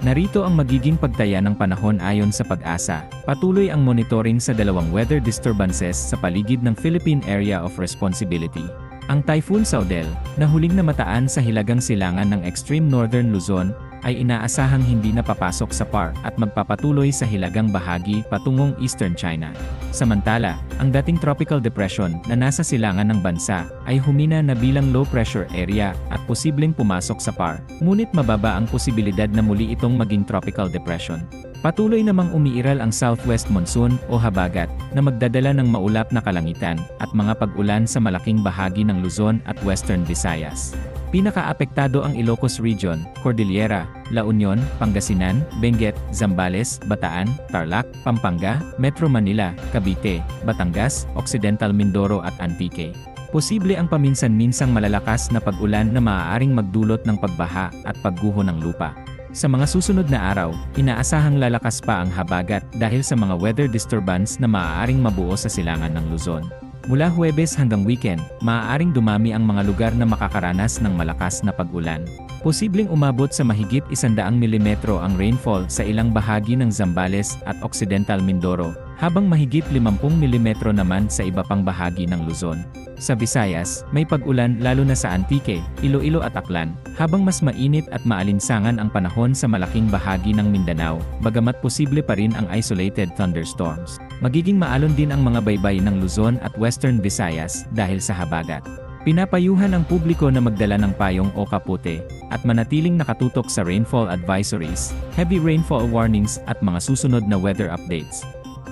Narito ang magiging pagtaya ng panahon ayon sa Pag-asa. Patuloy ang monitoring sa dalawang weather disturbances sa paligid ng Philippine Area of Responsibility. Ang Typhoon Saudel, na huling namataan sa hilagang silangan ng extreme northern Luzon, ay inaasahang hindi na papasok sa PAR at magpapatuloy sa hilagang bahagi patungong Eastern China. Samantala, ang dating tropical depression na nasa silangan ng bansa ay humina na bilang low pressure area at posibleng pumasok sa PAR, ngunit mababa ang posibilidad na muli itong maging tropical depression. Patuloy namang umiiral ang southwest monsoon o habagat na magdadala ng maulap na kalangitan at mga pag-ulan sa malaking bahagi ng Luzon at Western Visayas. Pinakaapektado ang Ilocos Region, Cordillera, La Union, Pangasinan, Benguet, Zambales, Bataan, Tarlac, Pampanga, Metro Manila, Cavite, Batangas, Occidental Mindoro at Antique. Posible ang paminsan-minsang malalakas na pag-ulan na maaaring magdulot ng pagbaha at pagguho ng lupa. Sa mga susunod na araw, inaasahang lalakas pa ang habagat dahil sa mga weather disturbance na maaaring mabuo sa silangan ng Luzon. Mula Huwebes hanggang weekend, maaaring dumami ang mga lugar na makakaranas ng malakas na pag-ulan. Posibleng umabot sa mahigit 100 mm ang rainfall sa ilang bahagi ng Zambales at Occidental Mindoro, habang mahigit 50 mm naman sa iba pang bahagi ng Luzon. Sa Visayas, may pag-ulan lalo na sa Antique, Iloilo at Aklan, habang mas mainit at maalinsangan ang panahon sa malaking bahagi ng Mindanao, bagamat posible pa rin ang isolated thunderstorms. Magiging maalon din ang mga baybay ng Luzon at Western Visayas dahil sa habagat. Pinapayuhan ang publiko na magdala ng payong o kapote, at manatiling nakatutok sa rainfall advisories, heavy rainfall warnings at mga susunod na weather updates.